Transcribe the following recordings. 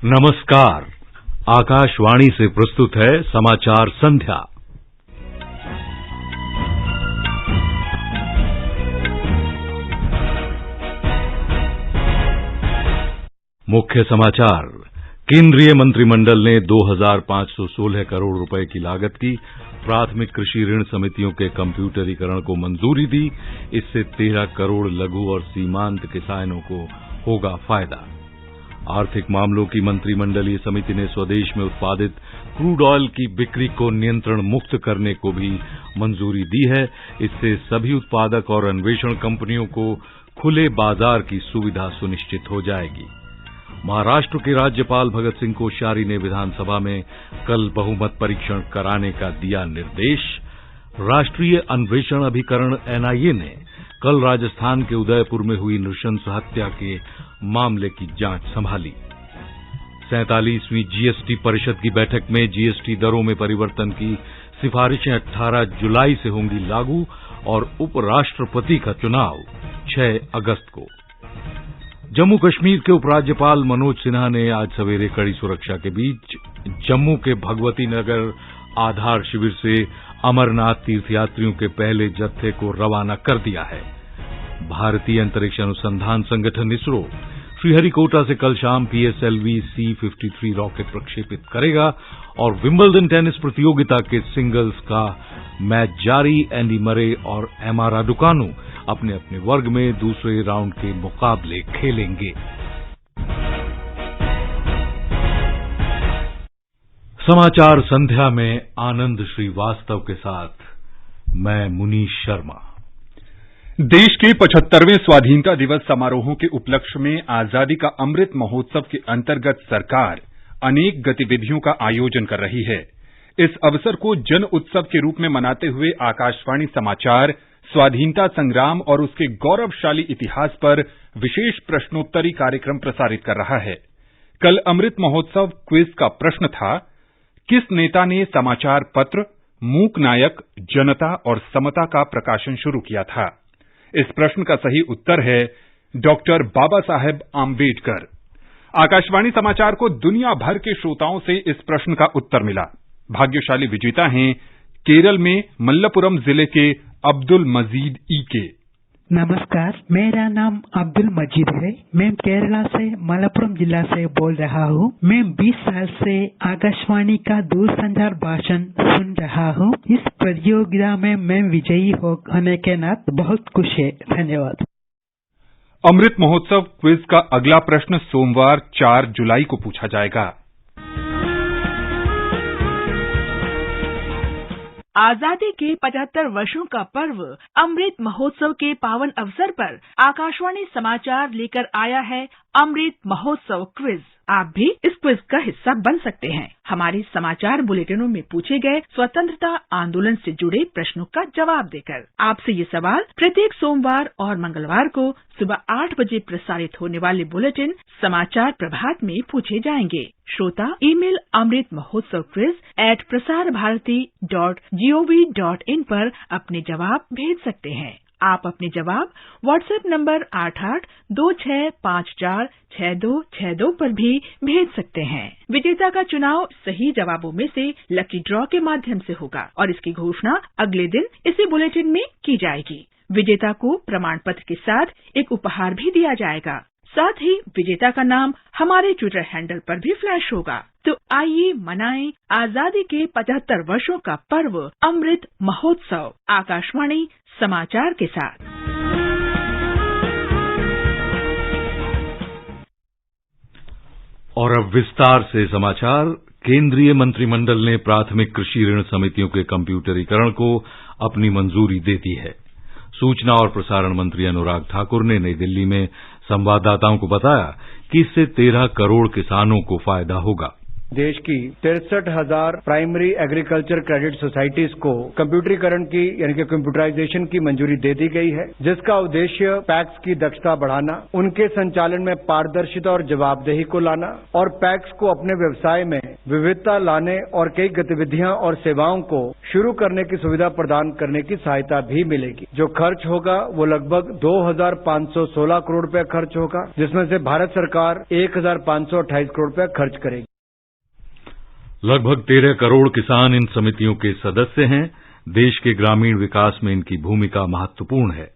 नमस्कार। आकाशवाणी से प्रस्तुत है समाचार संध्या। मुख्य समाचार। केंद्रीय मंत्रिमंडल ने 2516 करोड़ रुपए की लागत की प्राथमिक कृषि ऋण समितियों के कंप्यूटरीकरण को मंजूरी दी। इससे 13 करोड़ लघु और सीमांत किसानों को होगा फायदा। आर्थिक मामलों की मंत्रिमंडलीय समिति ने स्वदेश में उत्पादित क्रूड ऑयल की बिक्री को नियंत्रण मुक्त करने को भी मंजूरी दी है। इससे सभी उत्पादक और अन्वेषण कंपनियों को खुले बाजार की सुविधा सुनिश्चित हो जाएगी। महाराष्ट्र के राज्यपाल भगत सिंह कोश्यारी ने विधानसभा में कल बहुमत परीक्षण कराने का दिया निर्देश। राष्ट्रीय अन्वेषण अभिकरण एनआईए ने कल राजस्थान के उदयपुर में हुई नृशंस हत्या के मामले की जांच संभाली। 47वीं जीएसटी परिषद की बैठक में जीएसटी दरों में परिवर्तन की सिफारिशें 18 जुलाई से होंगी लागू और उपराष्ट्रपति का चुनाव 6 अगस्त को। जम्मू कश्मीर के उपराज्यपाल मनोज सिन्हा ने आज सवेरे कड़ी सुरक्षा के बीच जम्मू के भगवती नगर आधार शिविर से अमरनाथ तीर्थयात्रियों के पहले जत्थे को रवाना कर दिया है। भारतीय अंतरिक्ष अनुसंधान संगठन इसरो श्रीहरिकोटा से कल शाम PSLV C-53 रॉकेट प्रक्षेपित करेगा और विंबलडन टेनिस प्रतियोगिता के सिंगल्स का मैच जारी। एंडी मरे और एमा राडुकानु अपने अपने वर्ग में दूसरे राउंड के मुकाबले खेलेंगे। समाचार संध्या में आनंद श्रीवास्तव के साथ मैं मुनीश शर्मा। देश के 75वें स्वाधीनता दिवस समारोहों के उपलक्ष्य में आजादी का अमृत महोत्सव के अंतर्गत सरकार अनेक गतिविधियों का आयोजन कर रही है। इस अवसर को जन उत्सव के रूप में मनाते हुए आकाशवाणी समाचार स्वाधीनता संग्राम और उसके गौरवशाली इतिहास पर विशेष प्रश्नोत्तरी कार्यक्रम प्रसारित कर रहा है। कल अमृत महोत्सव क्विज का प्रश्न था, किस नेता ने समाचार पत्र मूक नायक, जनता और समता का प्रकाशन शुरू किया था? इस प्रश्न का सही उत्तर है डॉक्टर बाबा साहेब आम्बेडकर। आकाशवाणी समाचार को दुनिया भर के श्रोताओं से इस प्रश्न का उत्तर मिला। भाग्यशाली विजेता हैं केरल में मल्लपुरम जिले के अब्दुल मजीद ईके। नमस्कार, मेरा नाम अब्दुल मजीद है। मैं केरला से मलप्पुरम जिला से बोल रहा हूँ। मैं 20 साल से आकाशवाणी का दूरसंचार भाषण सुन रहा हूँ। इस प्रतियोगिता में मैं विजयी होने के नाते बहुत खुश है। धन्यवाद। अमृत महोत्सव क्विज का अगला प्रश्न सोमवार 4 जुलाई को पूछा जाएगा। आजादी के 75 वर्षों का पर्व अमृत महोत्सव के पावन अवसर पर आकाशवाणी समाचार लेकर आया है अमृत महोत्सव क्विज। आप भी इस क्विज का हिस्सा बन सकते हैं। हमारे समाचार बुलेटिनों में पूछे गए स्वतंत्रता आंदोलन से जुड़े प्रश्नों का जवाब देकर आपसे ये सवाल प्रत्येक सोमवार और मंगलवार को सुबह 8 बजे प्रसारित होने वाले बुलेटिन समाचार प्रभात में पूछे जाएंगे। श्रोता email Amrit Mahotsav quiz @prasarabharati.gov.in पर अपने जवाब भेज सकते हैं। आप अपने जवाब व्हाट्सएप नंबर 8826546262 पर भी भेज सकते हैं। विजेता का चुनाव सही जवाबों में से लकी ड्रॉ के माध्यम से होगा और इसकी घोषणा अगले दिन इसी बुलेटिन में की जाएगी। विजेता को प्रमाण पत्र के साथ एक उपहार भी दिया जाएगा। साथ ही विजेता का नाम हमारे ट्विटर हैंडल पर भी फ्लैश होगा। तो आइए मनाएं आजादी के 75 वर्षों का पर्व अमृत महोत्सव आकाशवाणी समाचार के साथ। और अब विस्तार से समाचार। केंद्रीय मंत्रिमंडल ने प्राथमिक कृषि ऋण समितियों के कंप्यूटरीकरण को अपनी मंजूरी दे दी है। सूचना और प्रसारण मंत्री अनुराग ठाकुर ने नई दिल्ली में संवाददाताओं को बताया कि इससे 13 करोड़ किसानों को फायदा होगा। देश की 63,000 प्राइमरी एग्रीकल्चर क्रेडिट सोसाइटीज को कंप्यूटरीकरण की यानी कि कंप्यूटराइजेशन की मंजूरी दे दी गई है, जिसका उद्देश्य पैक्स की दक्षता बढ़ाना, उनके संचालन में पारदर्शिता और जवाबदेही को लाना और पैक्स को अपने व्यवसाय में विविधता लाने और कई गतिविधियां और सेवाओं को शुरू करने की सुविधा प्रदान करने की सहायता भी मिलेगी। जो खर्च होगा वो लगभग 2,516 करोड़ रुपए खर्च होगा, जिसमें से भारत सरकार 1,528 करोड़ रुपए खर्च करेगी। लगभग 13 करोड़ किसान इन समितियों के सदस्य हैं। देश के ग्रामीण विकास में इनकी भूमिका महत्वपूर्ण है।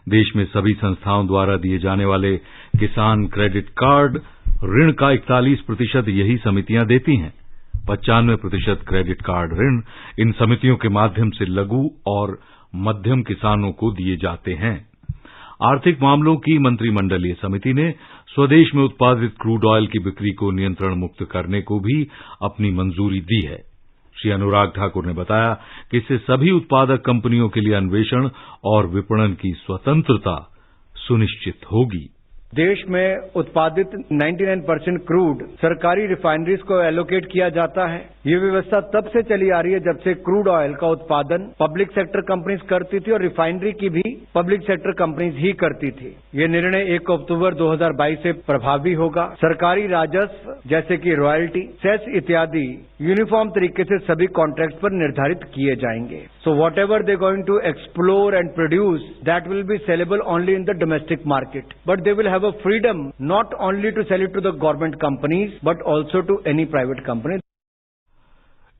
देश में सभी संस्थाओं द्वारा दिए जाने वाले किसान क्रेडिट कार्ड ऋण का 41% यही समितियां देती हैं। 95% क्रेडिट कार्ड ऋण इन समितियों के माध्यम से लघु और मध्यम किसानों को दिए जाते हैं। आर्थिक मामलों की मंत्रिमंडलीय समिति ने स्वदेश में उत्पादित क्रूड ऑयल की बिक्री को नियंत्रण मुक्त करने को भी अपनी मंजूरी दी है। श्री अनुराग ठाकुर ने बताया कि इससे सभी उत्पादक कंपनियों के लिए अन्वेषण और विपणन की स्वतंत्रता सुनिश्चित होगी। देश में उत्पादित 99% क्रूड सरकारी रिफाइनरीज को एलोकेट किया जाता है। ये व्यवस्था तब से चली आ रही है जब से क्रूड ऑयल का उत्पादन पब्लिक सेक्टर कंपनीज करती थी और रिफाइनरी की भी पब्लिक सेक्टर कंपनीज ही करती थी। ये निर्णय 1 अक्टूबर 2022 से प्रभावी होगा। सरकारी राजस्व जैसे कि रॉयल्टी, सेस इत्यादि यूनिफॉर्म तरीके से सभी कॉन्ट्रैक्ट पर निर्धारित किए जाएंगे। So whatever they going to explore and produce that will be saleable only in the domestic market, but they will have a freedom not only to sell it to the government companies but also to any private company.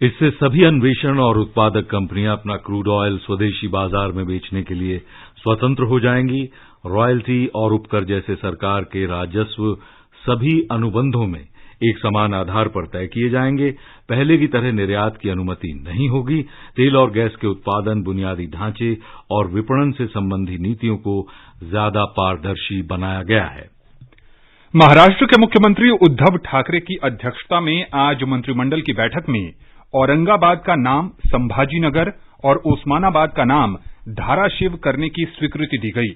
इससे सभी अन्वेषण और उत्पादक कंपनियां अपना crude oil स्वदेशी बाजार में बेचने के लिए स्वतंत्र हो जाएंगी। रॉयल्टी और उपकर जैसे सरकार के राजस्व सभी अनुबंधों में एक समान आधार पर तय किए जाएंगे। पहले की तरह निर्यात की अनुमति नहीं होगी। तेल और गैस के उत्पादन, बुनियादी ढांचे और विपणन से संबंधी नीतियों को ज्यादा पारदर्शी बनाया गया है। महाराष्ट्र के मुख्यमंत्री उद्धव ठाकरे की अध्यक्षता में आज मंत्रिमंडल की बैठक में औरंगाबाद का नाम संभाजीनगर और ओस्मानाबाद का नाम धाराशिव करने की स्वीकृति दी गई।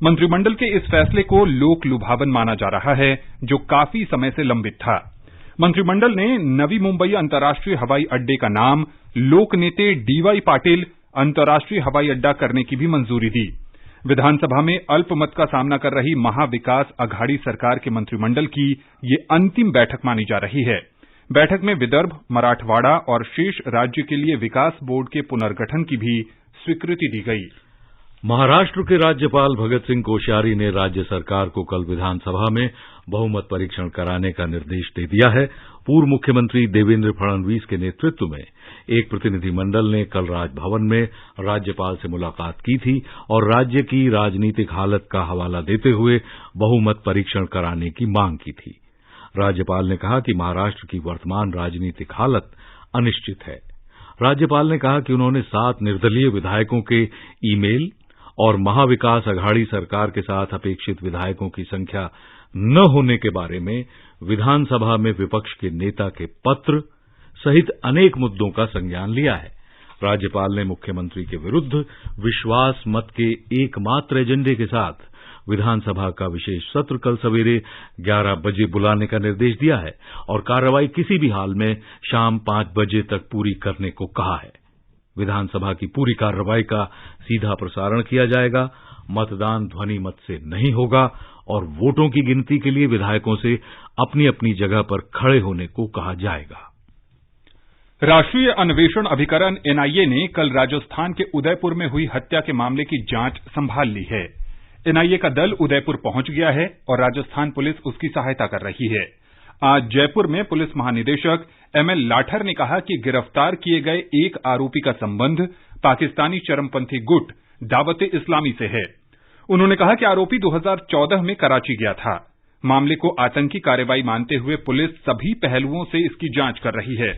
मंत्रिमंडल के इस फैसले को लोक लुभावन माना जा रहा है, जो काफी समय से लंबित था। मंत्रिमंडल ने नवी मुंबई अंतर्राष्ट्रीय हवाई अड्डे का नाम लोक नेते डीवाई पाटिल अंतर्राष्ट्रीय हवाई अड्डा करने की भी मंजूरी दी। विधानसभा में अल्पमत का सामना कर रही महाविकास अघाड़ी सरकार के मंत्रिमंडल की ये अंतिम बैठक मानी जा रही है। बैठक में विदर्भ, मराठवाड़ा और शेष राज्य के लिए विकास बोर्ड के पुनर्गठन की भी स्वीकृति दी गई। महाराष्ट्र के राज्यपाल भगत सिंह कोश्यारी ने राज्य सरकार को कल विधानसभा में बहुमत परीक्षण कराने का निर्देश दे दिया है। पूर्व मुख्यमंत्री देवेंद्र फडणवीस के नेतृत्व में एक प्रतिनिधिमंडल ने कल राजभवन में राज्यपाल से मुलाकात की थी और राज्य की राजनीतिक हालत का हवाला देते हुए बहुमत परीक्षण कराने की मांग की थी। राज्यपाल ने कहा कि महाराष्ट्र की वर्तमान राजनीतिक हालत अनिश्चित है। राज्यपाल ने कहा कि उन्होंने 7 निर्दलीय विधायकों के ईमेल और महाविकास अघाड़ी सरकार के साथ अपेक्षित विधायकों की संख्या न होने के बारे में विधानसभा में विपक्ष के नेता के पत्र सहित अनेक मुद्दों का संज्ञान लिया है। राज्यपाल ने मुख्यमंत्री के विरुद्ध विश्वास मत के एकमात्र एजेंडे के साथ विधानसभा का विशेष सत्र कल सवेरे 11 बजे बुलाने का निर्देश दिया है और कार्रवाई किसी भी हाल में शाम 5 बजे तक पूरी करने को कहा है। विधानसभा की पूरी कार्रवाई का सीधा प्रसारण किया जाएगा। मतदान ध्वनि मत से नहीं होगा और वोटों की गिनती के लिए विधायकों से अपनी अपनी जगह पर खड़े होने को कहा जाएगा। राष्ट्रीय अन्वेषण अभिकरण एनआईए ने कल राजस्थान के उदयपुर में हुई हत्या के मामले की जांच संभाल ली है। एनआईए का दल उदयपुर पहुंच गया है और राजस्थान पुलिस उसकी सहायता कर रही है। आज जयपुर में पुलिस महानिदेशक एमएल लाठर ने कहा कि गिरफ्तार किए गए एक आरोपी का संबंध पाकिस्तानी चरमपंथी गुट दावत-ए-इस्लामी से है। उन्होंने कहा कि आरोपी 2014 में कराची गया था। मामले को आतंकी कार्रवाई मानते हुए पुलिस सभी पहलुओं से इसकी जांच कर रही है।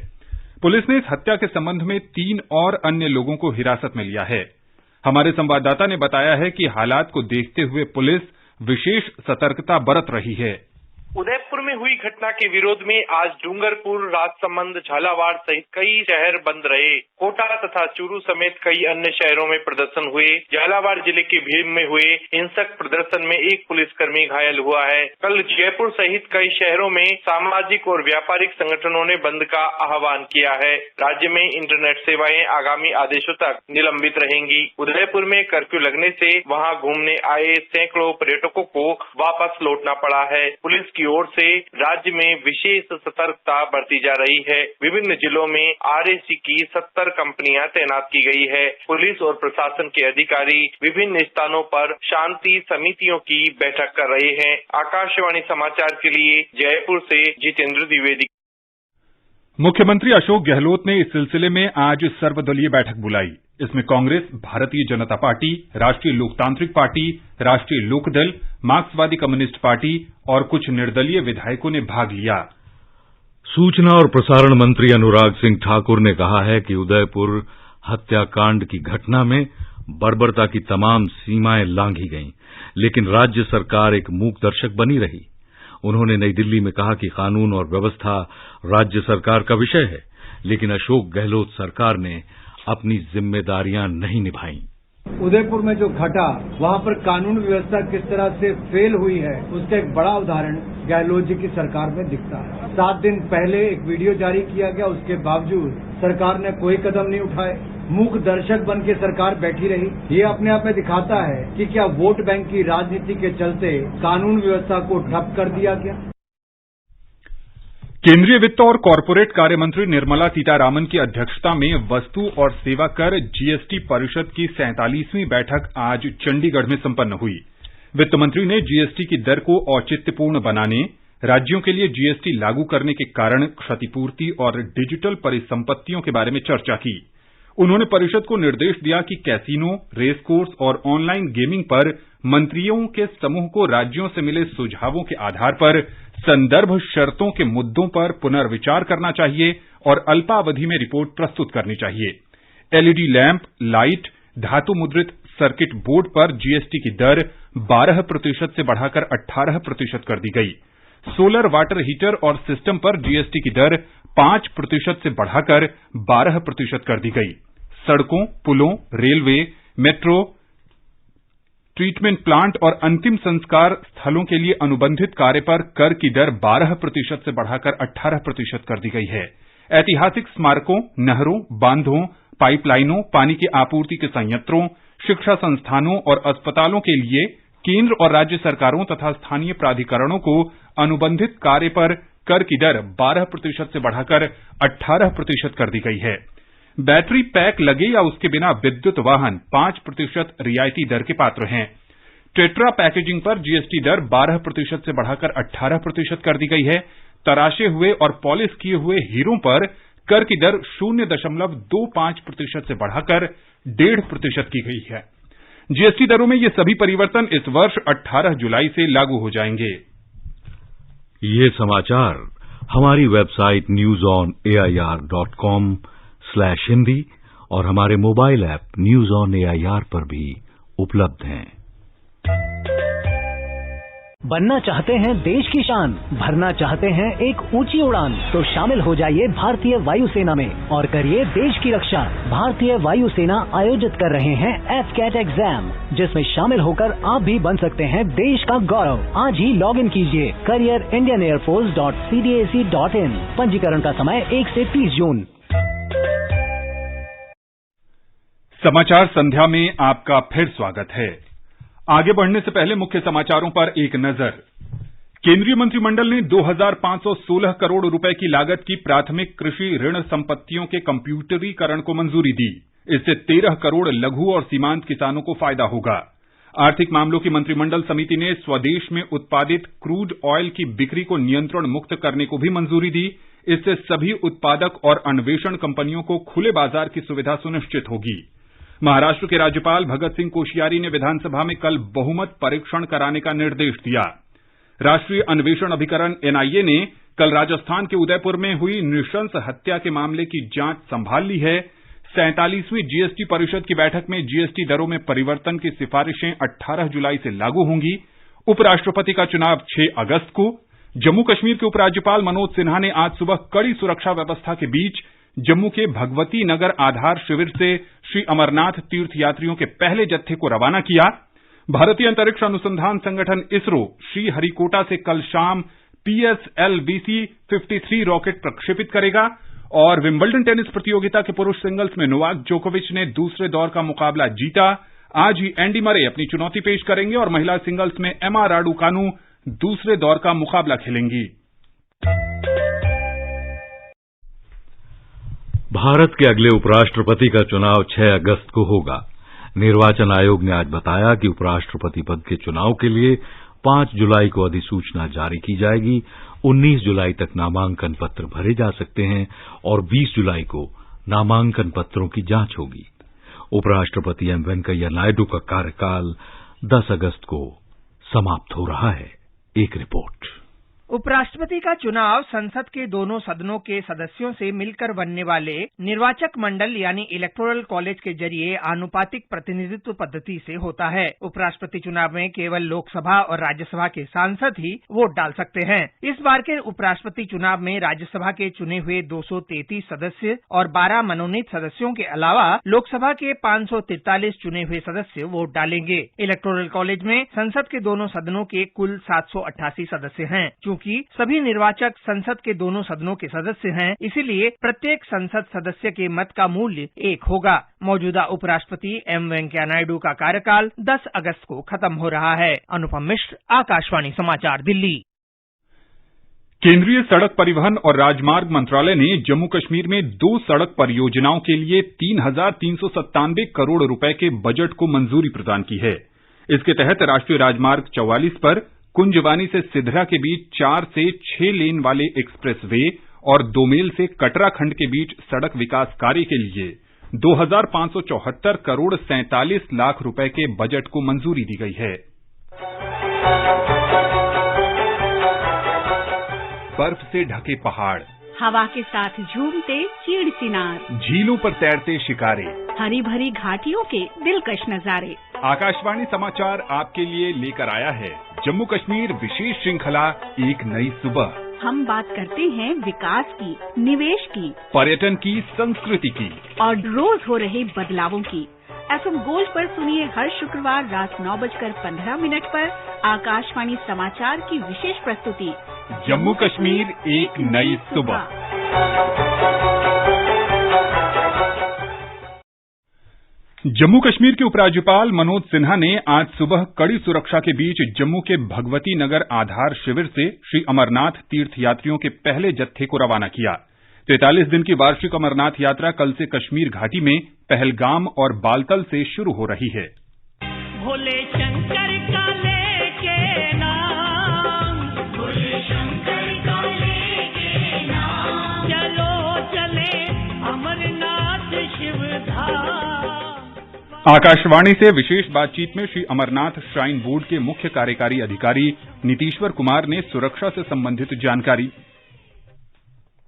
पुलिस ने इस हत्या के संबंध में 3 और अन्य लोगों को हिरासत में लिया है। हमारे संवाददाता ने बताया है कि हालात को देखते हुए पुलिस विशेष सतर्कता बरत रही है। उदयपुर में हुई घटना के विरोध में आज डूंगरपुर, राजसमंद, झालावाड़ सहित कई शहर बंद रहे। कोटा तथा चूरू समेत कई अन्य शहरों में प्रदर्शन हुए। झालावाड़ जिले के भीम में हुए हिंसक प्रदर्शन में एक पुलिसकर्मी घायल हुआ है। कल जयपुर सहित कई शहरों में सामाजिक और व्यापारिक संगठनों ने बंद का आह्वान किया है। राज्य में इंटरनेट सेवाएं आगामी आदेशों तक निलंबित रहेंगी। उदयपुर में कर्फ्यू लगने से वहां घूमने आए सैकड़ों पर्यटकों को वापस लौटना पड़ा है। पुलिस की ओर से राज्य में विशेष सतर्कता बरती जा रही है। विभिन्न जिलों में RAC की 70 कंपनियां तैनात की गई है। पुलिस और प्रशासन के अधिकारी विभिन्न स्थानों पर शांति समितियों की बैठक कर रहे हैं। आकाशवाणी समाचार के लिए जयपुर से जितेंद्र द्विवेदी। मुख्यमंत्री अशोक गहलोत ने इस सिलसिले में आज सर्वदलीय बैठक बुलाई। इसमें कांग्रेस, भारतीय जनता पार्टी, राष्ट्रीय लोकतांत्रिक पार्टी, राष्ट्रीय लोकदल, मार्क्सवादी कम्युनिस्ट पार्टी और कुछ निर्दलीय विधायकों ने भाग लिया। सूचना और प्रसारण मंत्री अनुराग सिंह ठाकुर ने कहा है कि उदयपुर हत्याकांड की घटना में बर्बरता की तमाम सीमाएं लांघी गईं, लेकिन राज्य सरकार एक मूक दर्शक बनी रही। उन्होंने नई दिल्ली में कहा कि कानून और व्यवस्था राज्य सरकार का विषय है, लेकिन अशोक गहलोत सरकार ने अपनी जिम्मेदारियां नहीं निभाई। उदयपुर में जो घटा वहां पर कानून व्यवस्था किस तरह से फेल हुई है, उसका एक बड़ा उदाहरण गहलोत जी की सरकार में दिखता है। 7 दिन पहले एक वीडियो जारी किया गया, उसके बावजूद सरकार ने कोई कदम नहीं उठाए। मूक दर्शक बन के सरकार बैठी रही। ये अपने आप में दिखाता है कि क्या वोट बैंक की राजनीति के चलते कानून व्यवस्था को ठप कर दिया गया। केंद्रीय वित्त और कॉरपोरेट कार्य मंत्री निर्मला सीतारामन की अध्यक्षता में वस्तु और सेवा कर GST परिषद की 47वीं बैठक आज चंडीगढ़ में संपन्न हुई। वित्त मंत्री ने GST की दर को औचित्यपूर्ण बनाने, राज्यों के लिए GST लागू करने के कारण क्षतिपूर्ति और डिजिटल परिसंपत्तियों के बारे में चर्चा की। उन्होंने परिषद को निर्देश दिया कि कैसीनो, रेसकोर्स और ऑनलाइन गेमिंग पर मंत्रियों के समूह को राज्यों से मिले सुझावों के आधार पर संदर्भ शर्तों के मुद्दों पर पुनर्विचार करना चाहिए और अल्पावधि में रिपोर्ट प्रस्तुत करनी चाहिए। LED लैंप, लाइट, धातु मुद्रित सर्किट बोर्ड पर GST की दर 12% से बढ़ाकर 18% कर दी गई। सोलर वाटर हीटर और सिस्टम पर GST की दर 5% से बढ़ाकर 12% कर दी गई। सड़कों, पुलों, रेलवे, मेट्रो, ट्रीटमेंट प्लांट और अंतिम संस्कार स्थलों के लिए अनुबंधित कार्य पर कर की दर 12% से बढ़ाकर 18% कर दी गई है। ऐतिहासिक स्मारकों, नहरों, बांधों, पाइपलाइनों, पानी की आपूर्ति के संयंत्रों, शिक्षा संस्थानों और अस्पतालों के लिए केंद्र और राज्य सरकारों तथा स्थानीय प्राधिकरणों को अनुबंधित कार्य पर कर की दर 12% से बढ़ाकर 18% कर दी गई है। बैटरी पैक लगे या उसके बिना विद्युत वाहन 5% रियायती दर के पात्र हैं। टेट्रा पैकेजिंग पर GST दर 12% से बढ़ाकर 18% कर दी गई है। तराशे हुए और पॉलिश किए हुए हीरों पर कर की दर 0.25% से बढ़ाकर 1.5% की गई है। GST दरों में ये सभी परिवर्तन इस वर्ष 18 जुलाई से लागू हो जाएंगे। ये समाचार हमारी वेबसाइट newsonair.com/hindi और हमारे mobile app news on AIR पर भी उपलब्ध हैं। बनना चाहते हैं देश की शान, भरना चाहते हैं एक ऊंची उड़ान, तो शामिल हो जाइए भारतीय वायुसेना में और करिए देश की रक्षा। भारतीय वायुसेना आयोजित कर रहे हैं FCAT एग्जाम, जिसमें शामिल होकर आप भी बन सकते हैं देश का गौरव। आज ही लॉग इन कीजिए careerindianairforce.cdac.in। पंजीकरण का समय 1 से 30 जून। समाचार संध्या में आपका फिर स्वागत है। आगे बढ़ने से पहले मुख्य समाचारों पर एक नजर। केंद्रीय मंत्रिमंडल ने 2516 करोड़ रुपए की लागत की प्राथमिक कृषि ऋण संपत्तियों के कंप्यूटरीकरण को मंजूरी दी। इससे 13 करोड़ लघु और सीमांत किसानों को फायदा होगा। आर्थिक मामलों की मंत्रिमंडल समिति ने स्वदेश में उत्पादित क्रूड ऑयल की बिक्री को नियंत्रण मुक्त करने को भी मंजूरी दी। इससे सभी उत्पादक और अन्वेषण कंपनियों को खुले बाजार की सुविधा सुनिश्चित होगी। महाराष्ट्र के राज्यपाल भगत सिंह कोश्यारी ने विधानसभा में कल बहुमत परीक्षण कराने का निर्देश दिया। राष्ट्रीय अन्वेषण अभिकरण NIA ने कल राजस्थान के उदयपुर में हुई नृशंस हत्या के मामले की जांच संभाल ली है। 47वीं GST परिषद की बैठक में GST दरों में परिवर्तन की सिफारिशें 18 जुलाई से लागू होंगी। उपराष्ट्रपति का चुनाव 6 अगस्त को, जम्मू कश्मीर के उपराज्यपाल मनोज सिन्हा ने आज सुबह कड़ी सुरक्षा व्यवस्था के बीच जम्मू के भगवती नगर आधार शिविर से श्री अमरनाथ तीर्थयात्रियों के पहले जत्थे को रवाना किया। भारतीय अंतरिक्ष अनुसंधान संगठन इसरो श्रीहरिकोटा से कल शाम PSLV-53 रॉकेट प्रक्षेपित करेगा और विंबलडन टेनिस प्रतियोगिता के पुरुष सिंगल्स में नोवाक जोकोविच ने दूसरे दौर का मुकाबला जीता। आज ही एंडी मरे अपनी चुनौती पेश करेंगे और महिला सिंगल्स में एमा राडुकानु दूसरे दौर का मुकाबला खेलेंगी। भारत के अगले उपराष्ट्रपति का चुनाव 6 अगस्त को होगा। निर्वाचन आयोग ने आज बताया कि उपराष्ट्रपति पद के चुनाव के लिए 5 जुलाई को अधिसूचना जारी की जाएगी। 19 जुलाई तक नामांकन पत्र भरे जा सकते हैं और 20 जुलाई को नामांकन पत्रों की जांच होगी। उपराष्ट्रपति एम वेंकैया नायडू का कार्यकाल 10 अगस्त को समाप्त हो रहा है। एक रिपोर्ट। उपराष्ट्रपति का चुनाव संसद के दोनों सदनों के सदस्यों से मिलकर बनने वाले निर्वाचक मंडल यानी इलेक्टोरल कॉलेज के जरिए आनुपातिक प्रतिनिधित्व पद्धति से होता है। उपराष्ट्रपति चुनाव में केवल लोकसभा और राज्यसभा के सांसद ही वोट डाल सकते हैं। इस बार के उपराष्ट्रपति चुनाव में राज्यसभा के चुने हुए 233 सदस्य और 12 मनोनीत सदस्यों के अलावा लोकसभा के 543 चुने हुए सदस्य वोट डालेंगे। इलेक्टोरल कॉलेज में संसद के दोनों सदनों के कुल 788 सदस्य हैं। कि सभी निर्वाचक संसद के दोनों सदनों के सदस्य हैं, इसीलिए प्रत्येक संसद सदस्य के मत का मूल्य 1 होगा। मौजूदा उपराष्ट्रपति एम वेंकैया नायडू का कार्यकाल 10 अगस्त को खत्म हो रहा है। अनुपम मिश्र, आकाशवाणी समाचार, दिल्ली। केंद्रीय सड़क परिवहन और राजमार्ग मंत्रालय ने जम्मू कश्मीर में 2 सड़क परियोजनाओं के लिए 3,397 करोड़ रुपए के बजट को मंजूरी प्रदान की है। इसके तहत राष्ट्रीय राजमार्ग 44 पर कुंजवानी से सिधरा के बीच 4 से 6 लेन वाले एक्सप्रेस वे और दोमेल से कटरा खंड के बीच सड़क विकास कार्य के लिए 2,574 करोड़ 47 लाख रुपए के बजट को मंजूरी दी गई है। बर्फ से ढके पहाड़, हवा के साथ झूमते चीड़ चिनार, झीलों पर तैरते शिकारे, हरी भरी घाटियों के दिलकश नजारे। आकाशवाणी समाचार आपके लिए लेकर आया है जम्मू कश्मीर विशेष श्रृंखला एक नई सुबह। हम बात करते हैं विकास की, निवेश की, पर्यटन की, संस्कृति की और रोज हो रहे बदलावों की। FM गोल्ड पर सुनिए हर शुक्रवार रात 9:15 पर आकाशवाणी समाचार की विशेष प्रस्तुति जम्मू कश्मीर एक नई सुबह। जम्मू कश्मीर के उपराज्यपाल मनोज सिन्हा ने आज सुबह कड़ी सुरक्षा के बीच जम्मू के भगवती नगर आधार शिविर से श्री अमरनाथ तीर्थयात्रियों के पहले जत्थे को रवाना किया। 43 दिन की वार्षिक अमरनाथ यात्रा कल से कश्मीर घाटी में पहलगाम और बालतल से शुरू हो रही है। भोले शंकर का लेके नाम, भोले शंकर का लेके नाम, चलो चले अमरनाथ शिवधाम। आकाशवाणी से विशेष बातचीत में श्री अमरनाथ श्राइन बोर्ड के मुख्य कार्यकारी अधिकारी नीतीश्वर कुमार ने सुरक्षा से संबंधित जानकारी।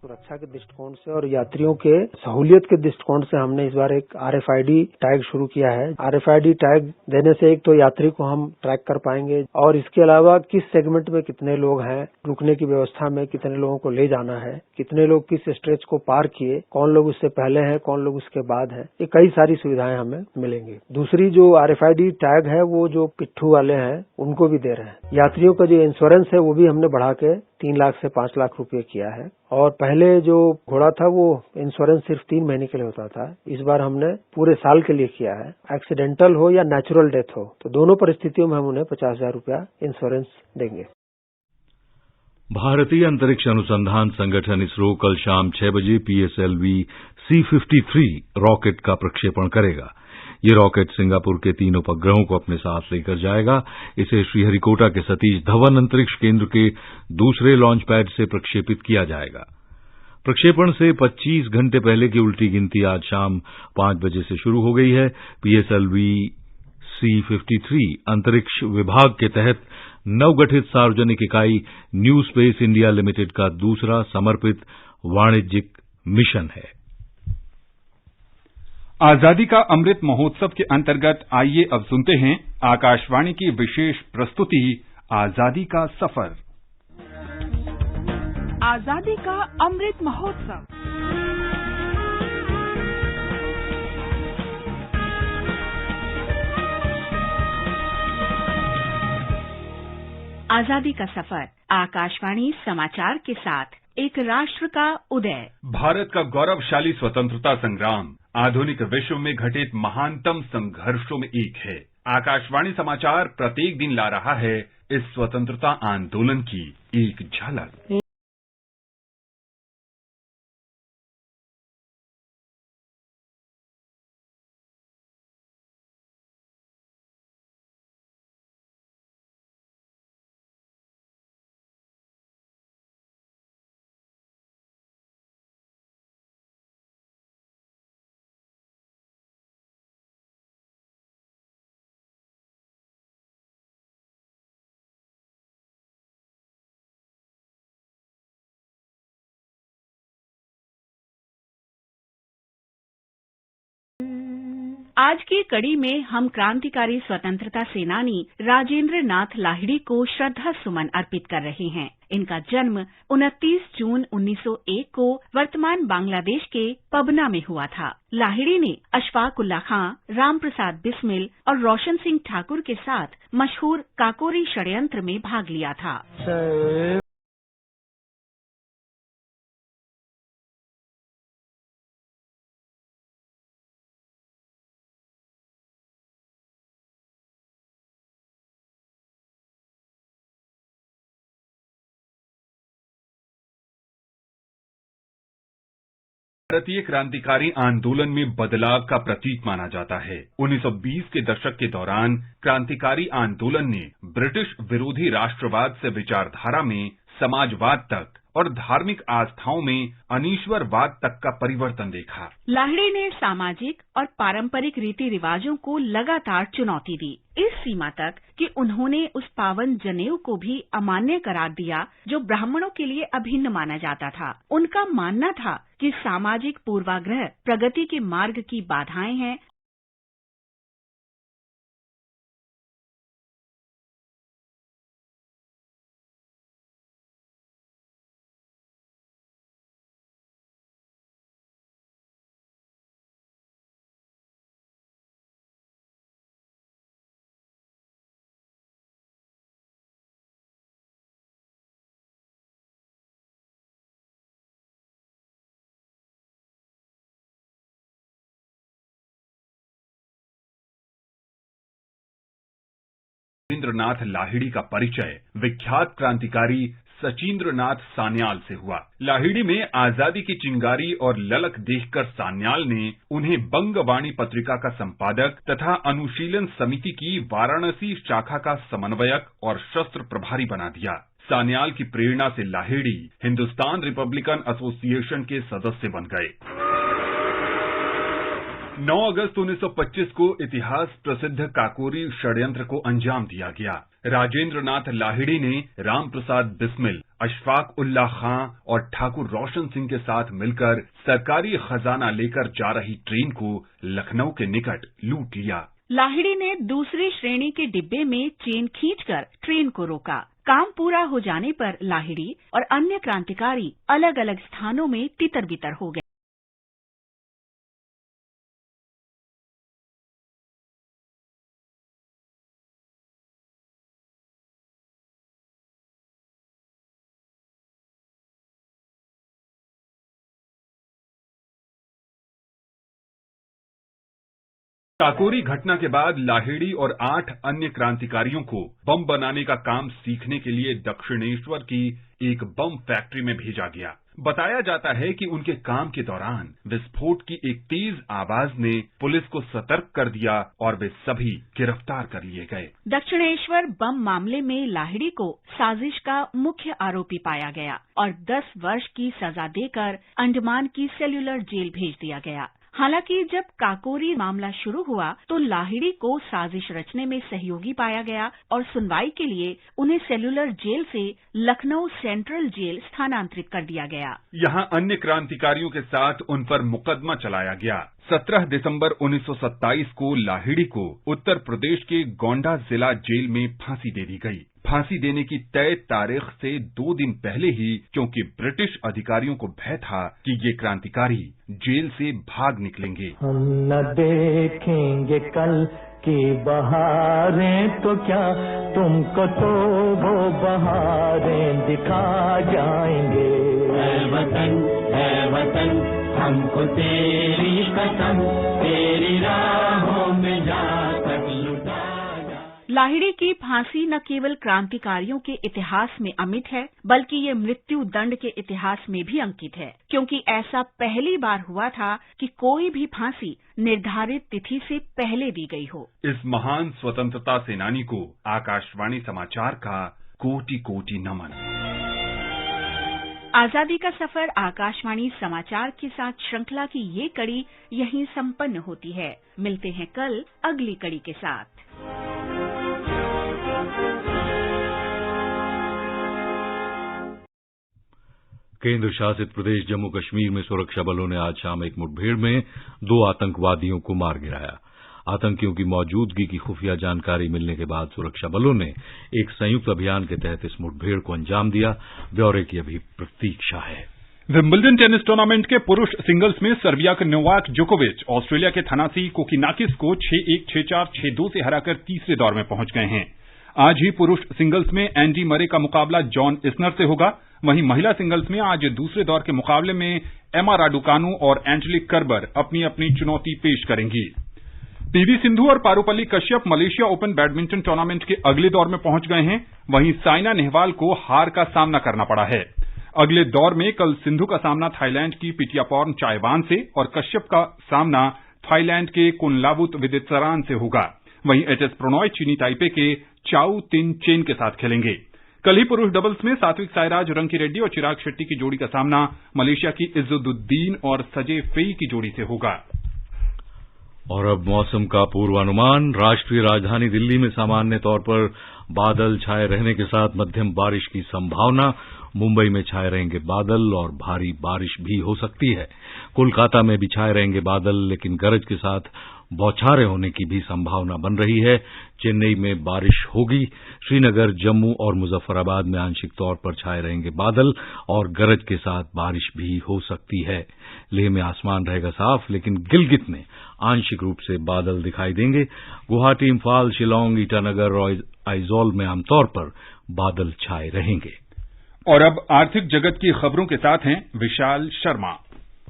सुरक्षा के दृष्टिकोण से और यात्रियों के सहूलियत के दृष्टिकोण से हमने इस बार एक RFID टैग शुरू किया है। RFID टैग देने से एक तो यात्री को हम ट्रैक कर पाएंगे और इसके अलावा किस सेगमेंट में कितने लोग हैं, रुकने की व्यवस्था में कितने लोगों को ले जाना है, कितने लोग किस स्ट्रेच को पार किए, कौन लोग उससे पहले हैं, कौन लोग उसके बाद हैं, ये कई सारी सुविधाएं हमें मिलेंगी। दूसरी जो RFID टैग है वो जो पिट्ठू वाले हैं उनको भी दे रहे हैं। यात्रियों का जो इंश्योरेंस है वो भी हमने बढ़ा के 3 लाख से 5 लाख रुपए किया है और पहले जो घोड़ा था वो इंश्योरेंस सिर्फ 3 महीने के लिए होता था, इस बार हमने पूरे साल के लिए किया है। एक्सीडेंटल हो या नेचुरल डेथ हो तो दोनों परिस्थितियों में हम उन्हें 50,000 रुपया इंश्योरेंस देंगे। भारतीय अंतरिक्ष अनुसंधान संगठन इसरो कल शाम 6 बजे PSLV C-53 रॉकेट का प्रक्षेपण करेगा। ये रॉकेट सिंगापुर के 3 उपग्रहों को अपने साथ लेकर जाएगा। इसे श्रीहरिकोटा के सतीश धवन अंतरिक्ष केंद्र के दूसरे लॉन्च पैड से प्रक्षेपित किया जाएगा। प्रक्षेपण से 25 घंटे पहले की उल्टी गिनती आज शाम 5 बजे से शुरू हो गई है। PSLV C-53 अंतरिक्ष विभाग के तहत नवगठित सार्वजनिक इकाई न्यू स्पेस इंडिया लिमिटेड का दूसरा समर्पित वाणिज्यिक मिशन है। आजादी का अमृत महोत्सव के अंतर्गत आइए अब सुनते हैं आकाशवाणी की विशेष प्रस्तुति आजादी का सफर। आजादी का अमृत महोत्सव। आजादी का सफर, आकाशवाणी समाचार के साथ एक राष्ट्र का उदय। भारत का गौरवशाली स्वतंत्रता संग्राम आधुनिक विश्व में घटित महानतम संघर्षों में एक है। आकाशवाणी समाचार प्रत्येक दिन ला रहा है इस स्वतंत्रता आंदोलन की एक झलक। आज की कड़ी में हम क्रांतिकारी स्वतंत्रता सेनानी राजेंद्र नाथ लाहिड़ी को श्रद्धा सुमन अर्पित कर रहे हैं। इनका जन्म 29 जून 1901 को वर्तमान बांग्लादेश के पबना में हुआ था। लाहिड़ी ने अशफाक उल्लाह खां, राम प्रसाद बिस्मिल और रोशन सिंह ठाकुर के साथ मशहूर काकोरी षड्यंत्र में भाग लिया था। भारतीय क्रांतिकारी आंदोलन में बदलाव का प्रतीक माना जाता है। 1920 के दशक के दौरान क्रांतिकारी आंदोलन ने ब्रिटिश विरोधी राष्ट्रवाद से विचारधारा में समाजवाद तक और धार्मिक आस्थाओं में अनीश्वरवाद तक का परिवर्तन देखा। लाहिड़ी ने सामाजिक और पारंपरिक रीति रिवाजों को लगातार चुनौती दी, इस सीमा तक कि उन्होंने उस पावन जनेऊ को भी अमान्य करार दिया जो ब्राह्मणों के लिए अभिन्न माना जाता था। उनका मानना था कि सामाजिक पूर्वाग्रह प्रगति के मार्ग की बाधाएं हैं। रविंद्रनाथ लाहिड़ी का परिचय विख्यात क्रांतिकारी सचिंद्रनाथ सान्याल से हुआ। लाहिड़ी में आजादी की चिंगारी और ललक देखकर सान्याल ने उन्हें बंगवाणी पत्रिका का संपादक तथा अनुशीलन समिति की वाराणसी शाखा का समन्वयक और शस्त्र प्रभारी बना दिया। सान्याल की प्रेरणा से लाहिड़ी हिंदुस्तान रिपब्लिकन एसोसिएशन के सदस्य बन गए। 9 अगस्त 1925 को इतिहास प्रसिद्ध काकोरी षड्यंत्र को अंजाम दिया गया। राजेंद्र नाथ लाहिड़ी ने राम प्रसाद बिस्मिल, अशफाक उल्लाह खां और ठाकुर रोशन सिंह के साथ मिलकर सरकारी खजाना लेकर जा रही ट्रेन को लखनऊ के निकट लूट लिया। लाहिड़ी ने दूसरी श्रेणी के डिब्बे में चेन खींचकर ट्रेन को रोका। काम पूरा हो जाने पर लाहिड़ी और अन्य क्रांतिकारी अलग अलग स्थानों में तितर बितर हो गए। काकोरी घटना के बाद लाहिड़ी और 8 अन्य क्रांतिकारियों को बम बनाने का काम सीखने के लिए दक्षिणेश्वर की एक बम फैक्ट्री में भेजा गया। बताया जाता है कि उनके काम के दौरान विस्फोट की एक तेज आवाज ने पुलिस को सतर्क कर दिया और वे सभी गिरफ्तार कर लिए गए। दक्षिणेश्वर बम मामले में लाहिड़ी को साजिश का मुख्य आरोपी पाया गया और 10 वर्ष की सजा देकर अंडमान की सेल्यूलर जेल भेज दिया गया। हालांकि जब काकोरी मामला शुरू हुआ तो लाहिड़ी को साजिश रचने में सहयोगी पाया गया और सुनवाई के लिए उन्हें सेल्यूलर जेल से लखनऊ सेंट्रल जेल स्थानांतरित कर दिया गया। यहाँ अन्य क्रांतिकारियों के साथ उन पर मुकदमा चलाया गया। 17 दिसंबर 1927 को लाहिड़ी को उत्तर प्रदेश के गोंडा जिला जेल में फांसी दे दी गई। फांसी देने की तय तारीख से 2 दिन पहले ही, क्योंकि ब्रिटिश अधिकारियों को भय था कि ये क्रांतिकारी जेल से भाग निकलेंगे। हम न देखेंगे कल की बहारें तो क्या, तुमको तो वो बहारें दिखा जाएंगे। है वतन हमको तेरी कसम, तेरी राहों में जाकर लुटा। लाहिड़ी की फांसी न केवल क्रांतिकारियों के इतिहास में अमिट है, बल्कि ये मृत्यु दंड के इतिहास में भी अंकित है, क्योंकि ऐसा पहली बार हुआ था कि कोई भी फांसी निर्धारित तिथि से पहले दी गई हो। इस महान स्वतंत्रता सेनानी को आकाशवाणी समाचार का कोटि-कोटि नमन। आजादी का सफर आकाशवाणी समाचार के साथ श्रृंखला की ये कड़ी यहीं संपन्न होती है। मिलते हैं कल अगली कड़ी के साथ। केंद्र शासित प्रदेश जम्मू कश्मीर में सुरक्षा बलों ने आज शाम एक मुठभेड़ में 2 आतंकवादियों को मार गिराया। आतंकियों की मौजूदगी की खुफिया जानकारी मिलने के बाद सुरक्षा बलों ने एक संयुक्त अभियान के तहत इस मुठभेड़ को अंजाम दिया। ब्यौरे की अभी प्रतीक्षा है। विंबलडन टेनिस टूर्नामेंट के पुरुष सिंगल्स में सर्बिया के नोवाक जोकोविच ऑस्ट्रेलिया के थनासी कोकिनाकिस को 6-1, 6-4, 6-2 से हराकर तीसरे दौर में पहुंच गए हैं। आज ही पुरुष सिंगल्स में एंडी मरे का मुकाबला जॉन इस्नर से होगा। वहीं महिला सिंगल्स में आज दूसरे दौर के मुकाबले में एमा राडुकानु और एंजेलिक कर्बर अपनी अपनी चुनौती पेश करेंगी। पीवी सिंधु और Parupalli Kashyap Malaysia open badminton tournament के अगले दौर में पहुंच गए हैं। वहीं साइना नेहवाल को हार का सामना करना पड़ा है। अगले दौर में कल सिंधु का सामना थाईलैंड की पिटियापोर्न चायवान से और कश्यप का सामना थाईलैंड के कुनलावुत विदितसरान से होगा। वहीं एचएस प्रणॉय चीनी ताइपे के चाउ तिन चेन के साथ खेलेंगे। कल ही पुरुष डबल्स में सात्विक साईराज रंकी रेड्डी और चिराग शेट्टी की जोड़ी का सामना मलेशिया की इज्जुद्दीन और सजे फेई की जोड़ी से होगा। और अब मौसम का पूर्वानुमान। राष्ट्रीय राजधानी दिल्ली में सामान्य तौर पर बादल छाए रहने के साथ मध्यम बारिश की संभावना। मुंबई में छाए रहेंगे बादल और भारी बारिश भी हो सकती है। कोलकाता में भी छाए रहेंगे बादल, लेकिन गरज के साथ बौछारें होने की भी संभावना बन रही है। चेन्नई में बारिश होगी। श्रीनगर, जम्मू और मुजफ्फराबाद में आंशिक तौर पर छाए रहेंगे बादल और गरज के साथ बारिश भी हो सकती है। लेह में आसमान रहेगा साफ, लेकिन गिलगित में आंशिक रूप से बादल दिखाई देंगे। गुवाहाटी, इम्फाल, शिलांग, ईटानगर और आइजॉल में आमतौर पर बादल छाए रहेंगे। और अब आर्थिक जगत की खबरों के साथ हैं विशाल शर्मा।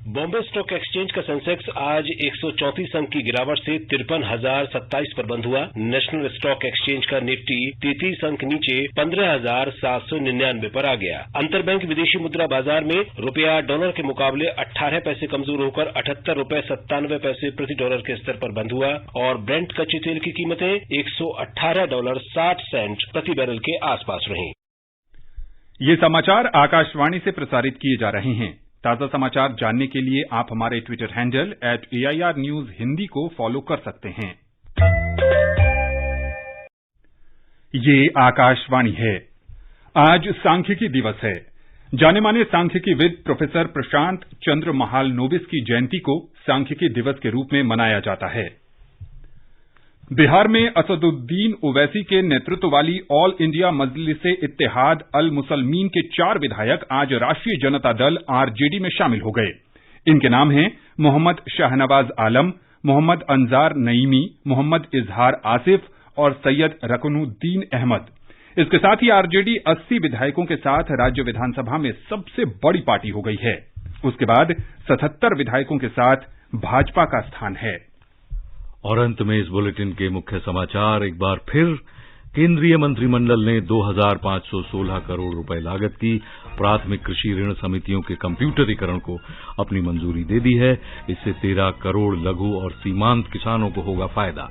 बॉम्बे स्टॉक एक्सचेंज का सेंसेक्स आज 134 अंक की गिरावट से 53,027 पर बंद हुआ। नेशनल स्टॉक एक्सचेंज का निफ्टी 33 अंक नीचे 15,799 पर आ गया। अंतरबैंक विदेशी मुद्रा बाजार में रुपया डॉलर के मुकाबले 18 पैसे कमजोर होकर 78 रुपए 97 पैसे प्रति डॉलर के स्तर पर बंद हुआ और ब्रेंट कच्चे तेल की कीमतें $118.60 प्रति बैरल के आसपास रहीं। ये समाचार आकाशवाणी से प्रसारित किए जा रहे हैं। ताजा समाचार जानने के लिए आप हमारे Twitter handle @AIR News Hindi को फॉलो कर सकते हैं। ये आकाशवाणी है। आज सांख्यिकी दिवस है। जाने माने सांख्यिकीविद प्रोफेसर प्रशांत चंद्र महालनोबिस की जयंती को सांख्यिकी दिवस के रूप में मनाया जाता है। बिहार में असदुद्दीन ओवैसी के नेतृत्व वाली ऑल इंडिया मजलिसे इत्तेहाद अल मुसलमीन के 4 विधायक आज राष्ट्रीय जनता दल आरजेडी में शामिल हो गए। इनके नाम हैं मोहम्मद शाहनवाज आलम, मोहम्मद अंजार नईमी, मोहम्मद इजहार आसिफ और सैयद रकनुद्दीन अहमद। इसके साथ ही आरजेडी 80 विधायकों के साथ राज्य विधानसभा में सबसे बड़ी पार्टी हो गई है। उसके बाद 77 विधायकों के साथ भाजपा का स्थान है। और अंत में इस बुलेटिन के मुख्य समाचार एक बार फिर। केंद्रीय मंत्रिमंडल ने 2,516 करोड़ रुपए लागत की प्राथमिक कृषि ऋण समितियों के कंप्यूटरीकरण को अपनी मंजूरी दे दी है। इससे 13 करोड़ लघु और सीमांत किसानों को होगा फायदा।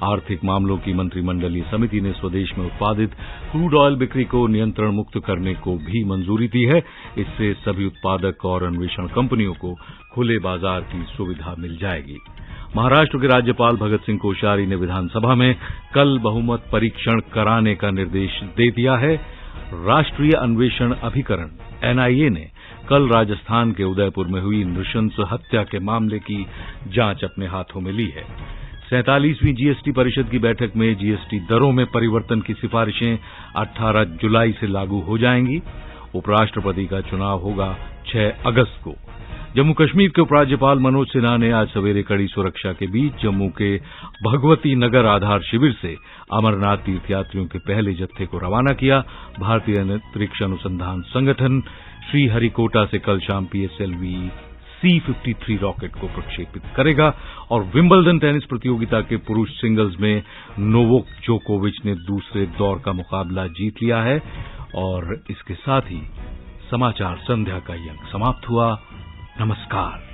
आर्थिक मामलों की मंत्रिमंडलीय समिति ने स्वदेश में उत्पादित क्रूड ऑयल बिक्री को नियंत्रण मुक्त करने को भी मंजूरी दी है। इससे सभी उत्पादक और अन्वेषण कंपनियों को खुले बाजार की सुविधा मिल जाएगी। महाराष्ट्र के राज्यपाल भगत सिंह कोश्यारी ने विधानसभा में कल बहुमत परीक्षण कराने का निर्देश दे दिया है। राष्ट्रीय अन्वेषण अभिकरण एनआईए ने कल राजस्थान के उदयपुर में हुई नृशंस हत्या के मामले की जांच अपने हाथों में ली है। 47वीं जीएसटी परिषद की बैठक में जीएसटी दरों में परिवर्तन की सिफारिशें 18 जुलाई से लागू हो जाएंगी। उपराष्ट्रपति का चुनाव होगा 6 अगस्त को। जम्मू कश्मीर के उपराज्यपाल मनोज सिन्हा ने आज सवेरे कड़ी सुरक्षा के बीच जम्मू के भगवती नगर आधार शिविर से अमरनाथ तीर्थयात्रियों के पहले जत्थे को रवाना किया। भारतीय अंतरिक्ष अनुसंधान संगठन श्रीहरिकोटा से कल शाम PSLV C-53 रॉकेट को प्रक्षेपित करेगा और विंबलडन टेनिस प्रतियोगिता के पुरुष सिंगल्स में नोवाक जोकोविच ने दूसरे दौर का मुकाबला जीत लिया है। और इसके साथ ही समाचार संध्या का ये अंक समाप्त हुआ। नमस्कार।